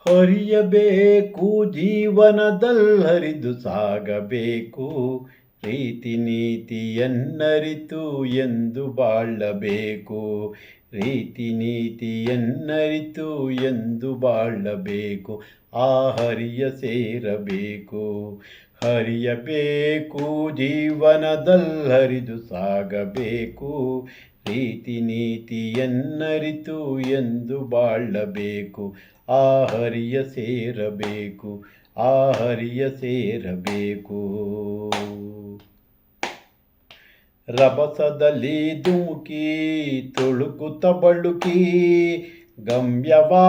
ಹರಿಯಬೇಕು ಜೀವನದಲ್ಲರಿದು ಸಾಗಬೇಕು, ರೀತಿ ನೀತಿಯನ್ನರಿತು ಎಂದು ಬಾಳಬೇಕು. ರೀತಿ ನೀತಿಯನ್ನರಿತು ಎಂದು ಬಾಳಬೇಕು, ಆ ಹರಿಯ ಸೇರಬೇಕು. ಹರಿಯಬೇಕು ಜೀವನದಲ್ಲರಿದು ಸಾಗಬೇಕು, ರೀತಿ ನೀತಿಯನ್ನರಿತು ಎಂದು ಬಾಳಬೇಕು, ಆ ಹರಿಯ ಸೇರಬೇಕು, ಆ ಹರಿಯ ಸೇರಬೇಕು. ರಭಸದಲ್ಲಿ ಧುಮುಕಿ ತುಳುಕುತ್ತ ಬಳುಕಿ, ಗಮ್ಯವಾ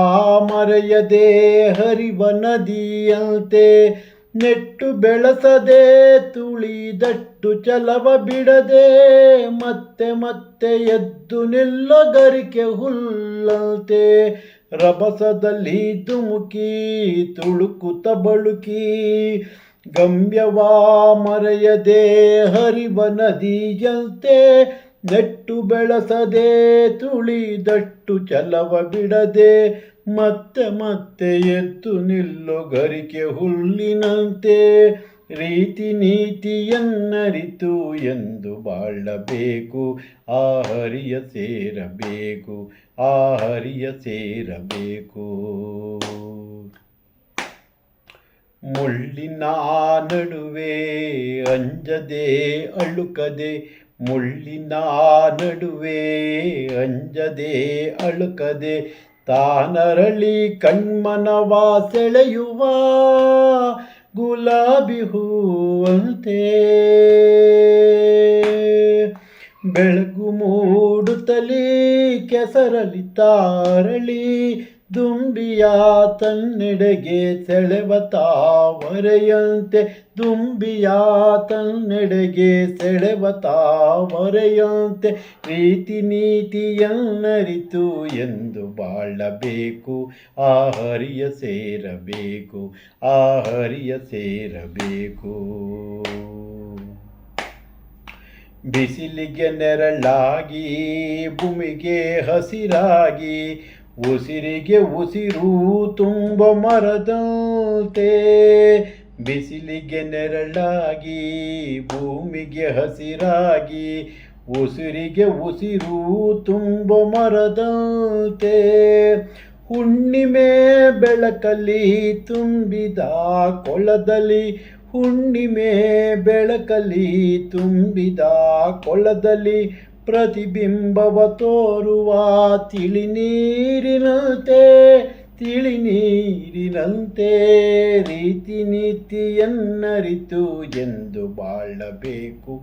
ಮರೆಯದೆ ಹರಿವ ನದಿಯಂತೆ, ನೆಟ್ಟು ಬೆಳೆಸದೆ ತುಳಿದಟ್ಟು ಛಲವ ಬಿಡದೆ, ಮತ್ತೆ ಮತ್ತೆ ಎದ್ದು ನಿಲ್ಲೋ ಗರಿಕೆ ಹುಲ್ಲಂತೆ. ರಭಸದಲ್ಲಿ ಧುಮುಕಿ ತುಳುಕುತ್ತ ಬಳುಕಿ, ಗಮ್ಯವಾ ಮರೆಯದೆ ಹರಿವ ನದಿಯಂತೆ, ನೆಟ್ಟು ಬೆಳೆಸದೆ ತುಳಿದಟ್ಟು ಛಲವ ಬಿಡದೆ, ಮತ್ತೆ ಮತ್ತೆ ಎದ್ದು ನಿಲ್ಲೋ ಗರಿಕೆ ಹುಲ್ಲಿನಂತೆ. ರೀತಿ ನೀತಿಯನ್ನರಿತು ಎಂದು ಬಾಳಬೇಕು, ಆ ಹರಿಯ ಸೇರಬೇಕು, ಆ ಹರಿಯ ಸೇರಬೇಕು. ಮುಳ್ಳಿನ ನಡುವೆ ಅಂಜದೆ ಅಳುಕದೆ, ಮುಳ್ಳಿನ ನಡುವೆ ಅಂಜದೆ ಅಳುಕದೆ, ತಾನರಳಿ ಕಣ್ಮನವ ಸೆಳೆಯುವ ಗುಲಾಬಿ ಹೂವಂತೆ. ಬೆಳಗು ಮೂಡುತ್ತಲೇ ಕೆಸರಲಿ ತಾರಳಿ, ದುಂಬಿಯ ತನ್ನೆಡೆಗೆ ಸೆಳೆವ ತಾವರೆಯಂತೆ. ದುಂಬಿಯ ತನ್ನೆಡೆಗೆ ಸೆಳೆವ ತಾವರೆಯಂತೆ, ರೀತಿ ನೀತಿಯನ್ನರಿತು ಎಂದು ಬಾಳಬೇಕು, ಆ ಹರಿಯ ಸೇರಬೇಕು, ಆ ಹರಿಯ ಸೇರಬೇಕು. ಬಿಸಿಲಿಗೆ ನೆರಳಾಗಿ ಭೂಮಿಗೆ ಹಸಿರಾಗಿ, ಉಸಿರಿಗೆ ಉಸಿರು ತುಂಬ ಮರದಂತೆ. ಬಿಸಿಲಿಗೆ ನೆರಳಾಗಿ ಭೂಮಿಗೆ ಹಸಿರಾಗಿ, ಉಸಿರಿಗೆ ಉಸಿರು ತುಂಬ ಮರದಂತೆ. ಹುಣ್ಣಿಮೆ ಬೆಳಕಲ್ಲಿ ತುಂಬಿದ ಕೊಳದಲ್ಲಿ, ಹುಣ್ಣಿಮೆ ಬೆಳಕಲ್ಲಿ ತುಂಬಿದ ಕೊಳದಲ್ಲಿ, ಪ್ರತಿಬಿಂಬವ ತೋರುವ ತಿಳಿ ನೀರಿನಂತೆ, ತಿಳಿ ನೀರಿನಂತೆ. ರೀತಿ ನೀತಿಯನ್ನರಿತು ಎಂದು ಬಾಳಬೇಕು,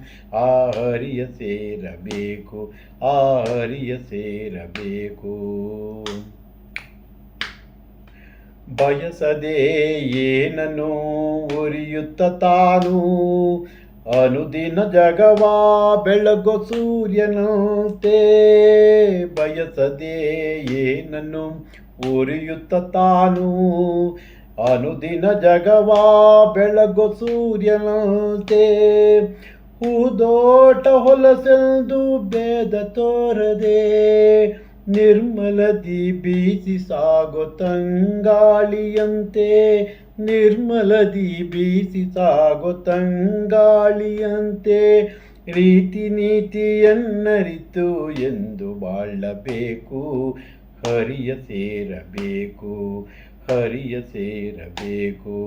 ಆ ಹರಿಯ ಸೇರಬೇಕು, ಆ ಹರಿಯ ಸೇರಬೇಕು. ಬಯಸದೆ ಏನನ್ನು ಉರಿಯುತ್ತ ತಾನು, ಅನುದಿನ ಜಗವಾ ಬೆಳಗೋ ಸೂರ್ಯನಂತೆ. ಬಯಸದೆ ಏನನ್ನು ಉರಿಯುತ್ತ ತಾನು, ಅನುದಿನ ಜಗವಾ ಬೆಳಗೋ ಸೂರ್ಯನಂತೆ. ಹೂದೋಟ ಹೊಲಸೆಂದು ಭೇದ ತೋರದೆ, ನಿರ್ಮಲದಿ ಬೀಸಿ ಸಾಗೋ ತಂಗಾಳಿಯಂತೆ. ನಿರ್ಮಲದಿ ಬೀಸಿ ಸಾಗೋ ತಂಗಾಳಿಯಂತೆ, ರೀತಿ ನೀತಿಯನ್ನರಿತು ಎಂದು ಬಾಳಬೇಕು, ಹರಿಯ ಸೇರಬೇಕು, ಹರಿಯ ಸೇರಬೇಕು.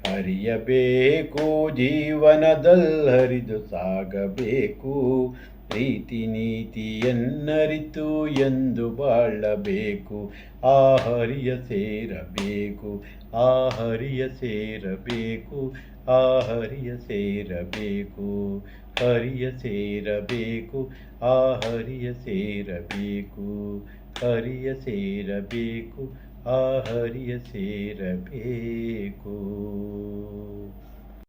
ಹರಿಯಬೇಕು ಜೀವನದಲ್ಲರಿದು ಸಾಗಬೇಕು, ರೀತಿ ನೀತಿಯನ್ನರಿತು ಎಂದು ಬಾಳಬೇಕು, ಆ ಹರಿಯ ಸೇರಬೇಕು, ಆ ಹರಿಯ ಸೇರಬೇಕು, ಆ ಹರಿಯ ಸೇರಬೇಕು. ಹರಿಯ ಸೇರಬೇಕು, ಆ ಹರಿಯ ಸೇರಬೇಕು, ಹರಿಯ ಸೇರಬೇಕು, ಆ ಹರಿಯ ಸೇರಬೇಕು.